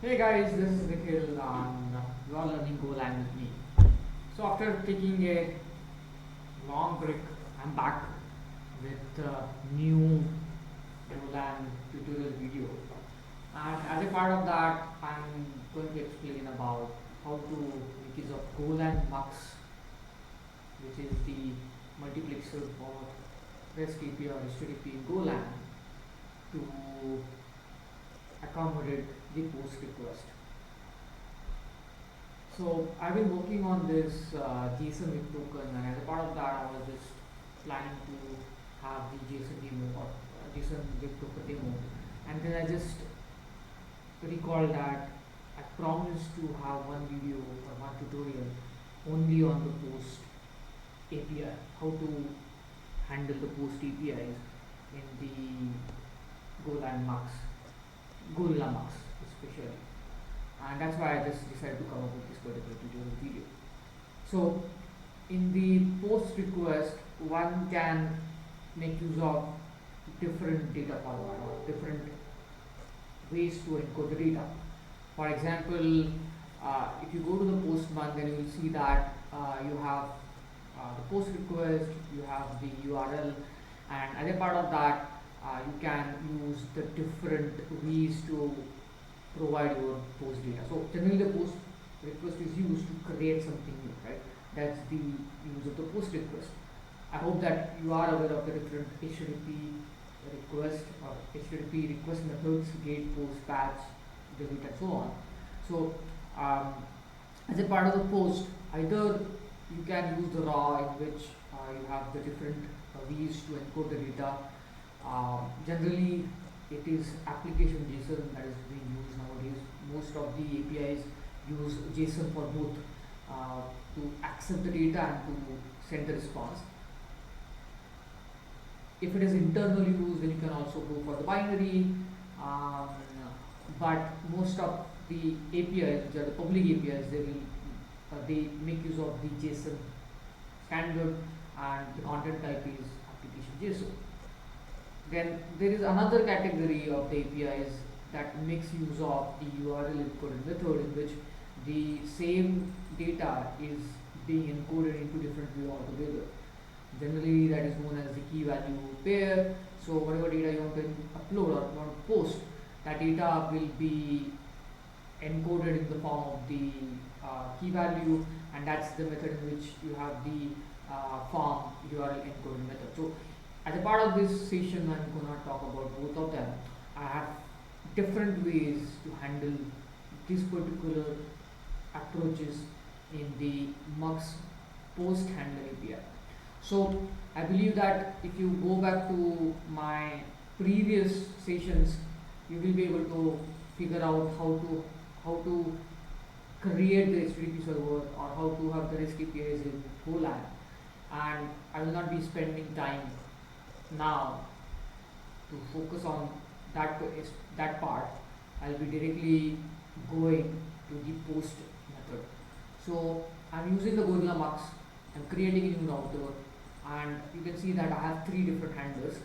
Hey guys, this is Nikhil and you are learning Golang with me. So after taking a long break, I'm back with a new Golang tutorial video. And as a part of that, I'm going to explain about how to make use of Golang MUX, which is the multiplexer for REST API or HTTP in Golang to accommodate the post request. So I've been working on this JSON web token, and as a part of that, I was just planning to have the JSON demo or JSON web token demo, and then I just recall that I promised to have one video or one tutorial only on the post API, how to handle the post APIs in the GoMUX especially, and that's why I just decided to come up with this particular tutorial video. So in the post request, one can make use of different data format or different ways to encode the data. For example, if you go to the postman, then you will see that you have the post request, you have the URL, and as a part of that, you can use the different ways to provide your post data. So generally the post request is used to create something new, right? That's the use of the post request. I hope that you are aware of the different HTTP request or HTTP request methods, GET, post, batch, delete, and so on. So as a part of the post, either you can use the raw, in which you have the different ways to encode the data. Generally, it is application JSON that is being used nowadays. Most of the APIs use JSON for both to accept the data and to send the response. If it is internal use, then you can also go for the binary. But most of the APIs, which are the public APIs, they make use of the JSON standard, and the content type is application JSON. Then there is another category of the APIs that makes use of the URL encoded method, in which the same data is being encoded into different view altogether. Generally, that is known as the key value pair. So whatever data you want to upload or want to post, that data will be encoded in the form of the key value, and that's the method in which you have the form URL encoded method. So as a part of this session, I'm going to talk about both of them. I have different ways to handle these particular approaches in the MUX post handler API. So I believe that if you go back to my previous sessions, you will be able to figure out how to create the HTTP server or how to have the REST APIs in Golang, and I will not be spending time now to focus on that part. I'll be directly going to the post method. So I'm using the GoMUX. I'm creating a new router, and you can see that I have three different handlers.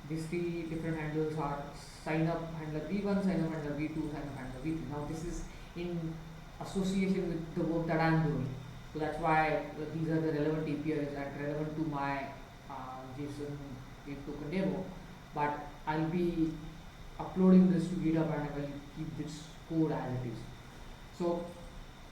These three different handlers are sign up handler V1, sign up handler V2, sign up handler V3. Now this is in association with the work that I'm doing. So that's why these are the relevant APIs and relevant to my JSON web token demo. But I'll be uploading this to GitHub, and I will keep this code as it is. So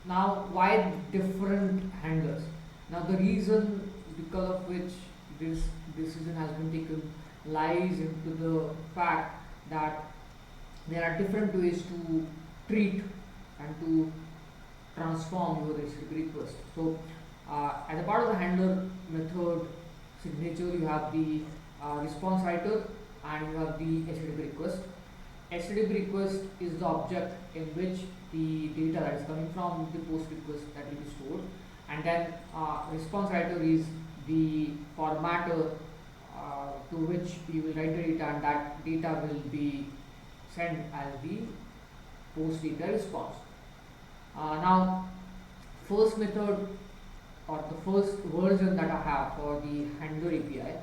now, why different handlers? Now the reason because of which this decision has been taken lies into the fact that there are different ways to treat and to transform your HTTP request. So as a part of the handler method signature, you have the response writer and you have the HTTP request. HTTP request is the object in which the data that is coming from the post request that will be stored, and then response writer is the formatter to which you will write the data, and that data will be sent as the post data response. Now, first method or the first version that I have for the handler API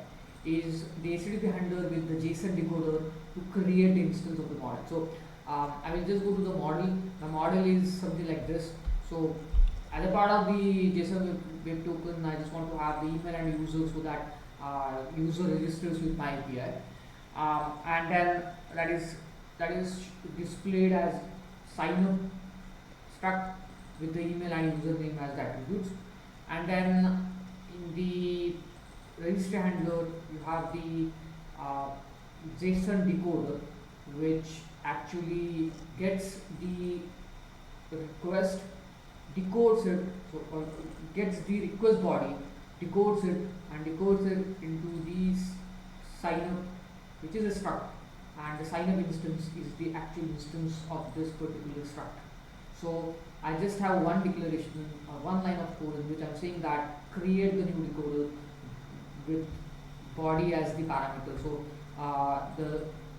is the HTTP handler with the JSON decoder to create the instance of the model. So I will just go to the model. The model is something like this. So as a part of the JSON web token, I just want to have the email and user, so that user registers with my API, and then that is displayed as sign up struct with the email and username as the attributes. And then in the register handler, you have the JSON decoder, which actually gets the request, decodes it, so gets the request body, decodes it, and decodes it into the sign up, which is a struct, and the sign up instance is the actual instance of this particular struct. So I just have one declaration or one line of code in which I'm saying that create the new decoder with body as the parameter. So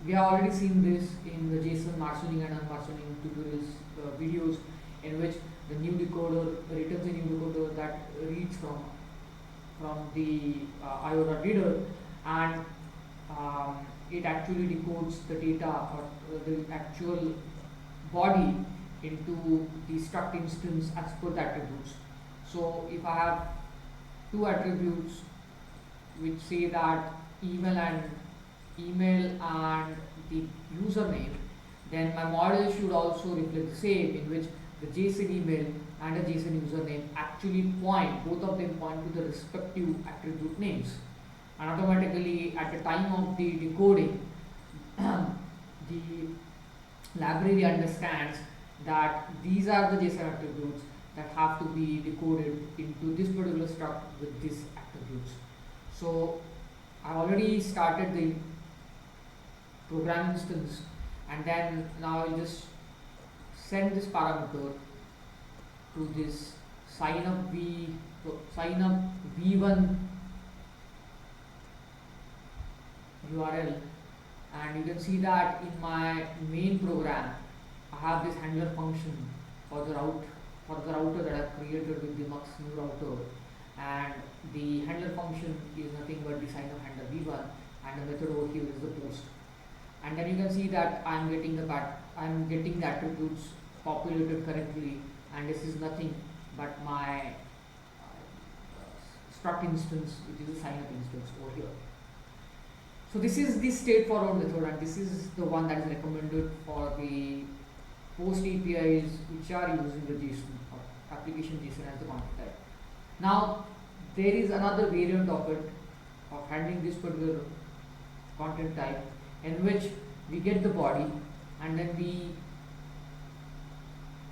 we have already seen this in the JSON marshalling and unmarshalling tutorials videos, in which the new decoder returns a new decoder that reads from the IO.reader, and it actually decodes the data or the actual body into the struct instance as per the attributes. So if I have two attributes which say that email and the username, then my model should also reflect the same, in which the JSON email and the JSON username actually both of them point to the respective attribute names, and automatically at the time of the decoding the library understands that these are the JSON attributes that have to be decoded into this particular struct with these attributes. So I already started the program instance, and then now I'll just send this parameter to this sign up v1 URL, and you can see that in my main program I have this handler function for the router that I have created with the MUX new router, and the handler function is nothing but the sign up handler v1, and the method over here is the post. And then you can see that I'm getting the attributes populated correctly, and this is nothing but my struct instance, which is a sign up instance over here. So this is the straightforward method, and this is the one that is recommended for the post APIs which are using the JSON or application JSON as the content type. Now there is another variant of it, of handling this particular content type, in which we get the body and then we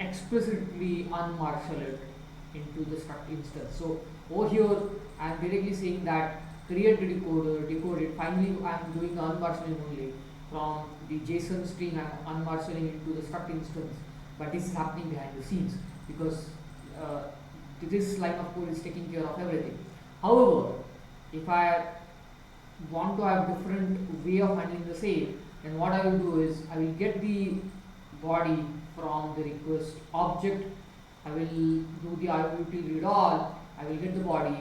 explicitly unmarshal it into the struct instance. So over here I am directly saying that create the decoder, decode it. Finally I am doing the unmarshalling only from the JSON string. I am unmarshalling into the struct instance, but this is happening behind the scenes because this line of code is taking care of everything. However, if I want to have different way of handling the same, then what I will do is I will get the body from the request object, I will do the IOUT read all, I will get the body,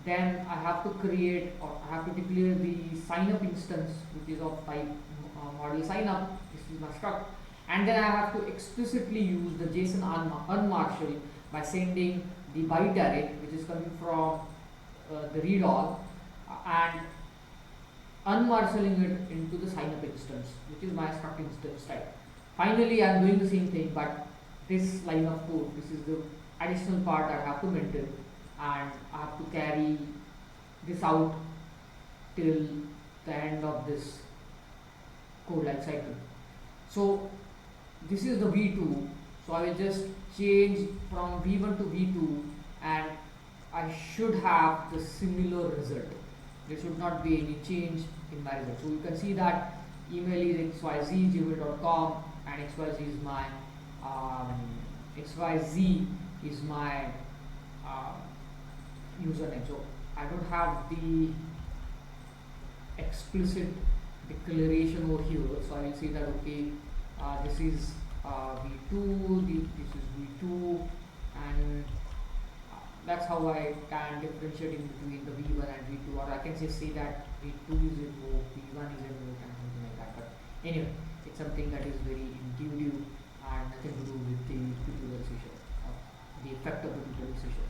then I have to create or I have to declare the sign up instance, which is of type model sign up. This is my struct, and then I have to explicitly use the JSON unmarshal by sending the byte array, which is coming from the read all, and unmarshalling it into the sign up instance, which is my struct instance type. Finally I am doing the same thing, but this line of code, this is the additional part I have to maintain, and I have to carry this out till the end of this code life cycle. So this is the v2, so I will just change from v1 to v2, and I should have the similar result. There should not be any change in my result. So you can see that email is xyz@gmail.com, and xyz is my username. So I don't have the explicit declaration over here, so I will say that okay, this is v2, this is v2, and that's how I can differentiate in between the v1 and v2, or I can just say that v2 is in row, v1 is in row, and something like that. But anyway, It's something that is very intuitive and nothing to do with the tutorial session, the effect of the tutorial session.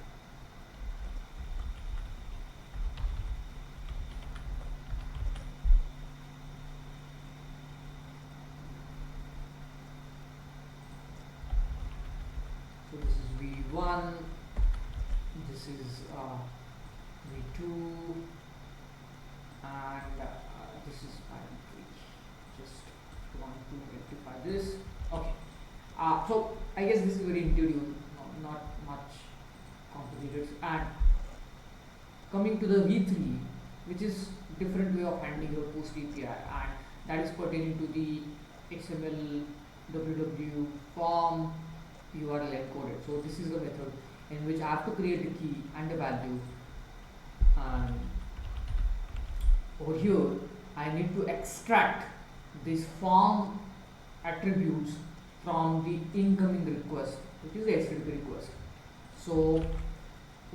So this is V1, this is V2, and this is V3. Just want to rectify this. Okay. So I guess this is very intuitive, not much complicated. And coming to the V3, which is different way of handling your post API, and that is pertaining to the XML www form URL encoded. So this is the method in which I have to create a key and a value, and over here I need to extract this form attributes from the incoming request, which is the HTTP request. So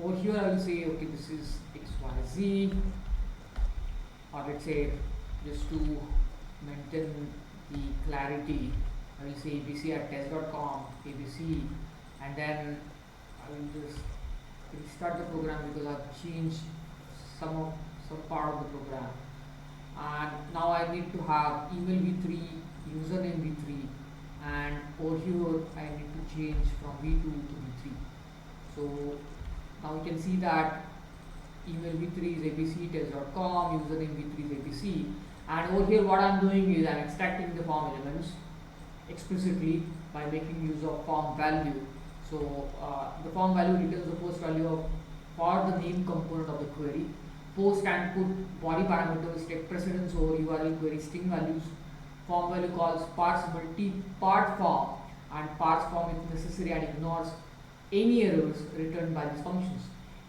over here I will say, okay, this is XYZ, or let's say, just to maintain the clarity, I will say abc at test.com, abc, and then I will just restart the program because I've changed some part of the program. And now I need to have email v3, username v3, and over here I need to change from v2 to v3. So now you can see that email v3 is abc test.com, username v3 is abc, and over here what I'm doing is I'm extracting the form elements explicitly by making use of form value. So the form value returns the post value of for the name component of the query. Post and put body parameters take precedence over URL query string values. Form value calls parse multi-part form and parse form if necessary and ignores any errors returned by these functions.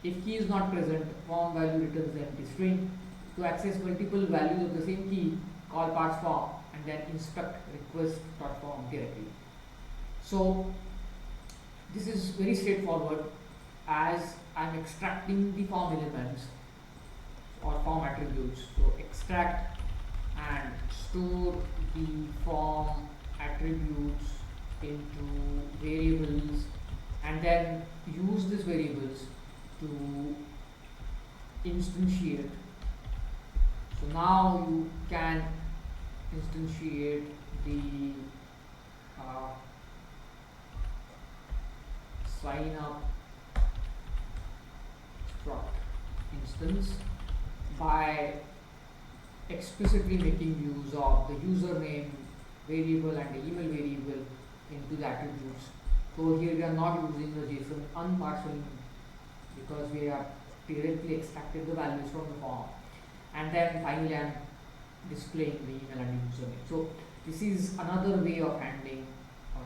If key is not present, form value returns the empty string. To access multiple values of the same key, call parse form and then inspect request.form directly. So this is very straightforward, as I'm extracting the form elements or form attributes. So extract and store the form attributes into variables, and then use these variables to instantiate. So now you can instantiate the sign up struct instance by explicitly making use of the username variable and the email variable into the attributes. So here we are not using the JSON unparcel because we have directly extracted the values from the form, and then finally I am displaying the email and the username. So this is another way of handling or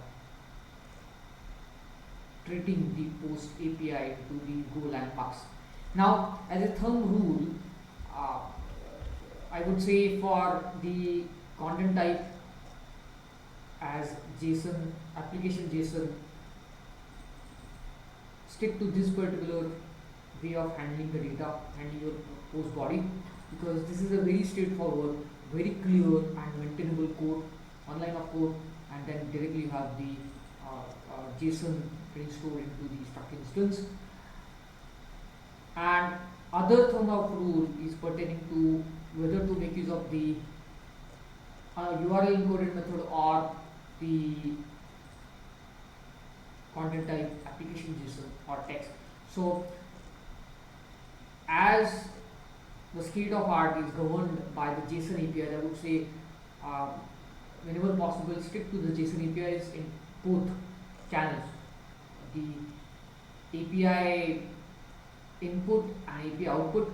treating the post API to the Golang pass. Now, as a thumb rule, I would say for the content type as JSON, application JSON, stick to this particular way of handling the data, handling your post body, because this is a very straightforward, very clear and maintainable code, one line of code, and then directly you have the JSON getting stored into the struct instance. And other thumb of rule is pertaining to whether to make use of the URL encoded method or the content type application JSON or text. So as the state of art is governed by the JSON APIs, I would say whenever possible stick to the JSON APIs in both channels, the API input and API output,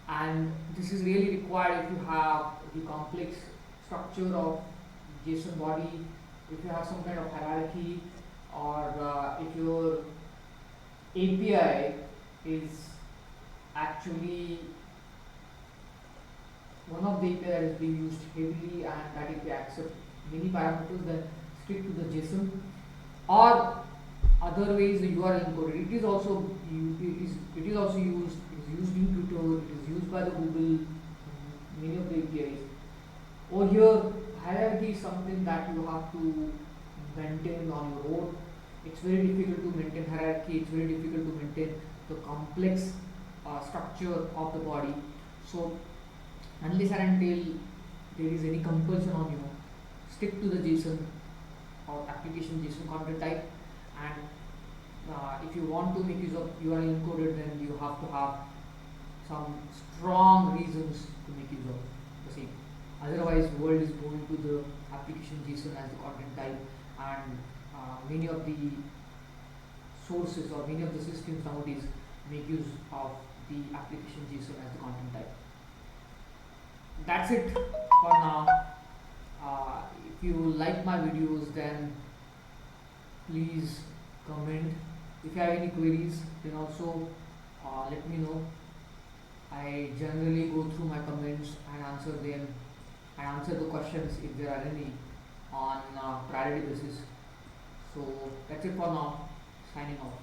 and this is really required if you have the complex structure of JSON body, if you have some kind of hierarchy, or if your API is actually one of the API that is being used heavily and that API accepts many parameters, then stick to the JSON. Or other ways, the URL encoded. It is also used. It is used in Twitter. It is used by the Google, many of the APIs. Over here, hierarchy is something that you have to maintain on your own. It's very difficult to maintain hierarchy. It's very difficult to maintain the complex structure of the body. So unless and until there is any compulsion on you, stick to the JSON or application JSON content type. And if you want to make use of URL encoded, then you have to have some strong reasons to make use of the same. Otherwise, world is going to the application JSON as the content type, and many of the sources or many of the systems nowadays make use of the application JSON as the content type. That's it for now. If you like my videos, then please comment. If you have any queries, then also let me know. I generally go through my comments and answer them and answer the questions if there are any on priority basis. So that's it for now. Signing off.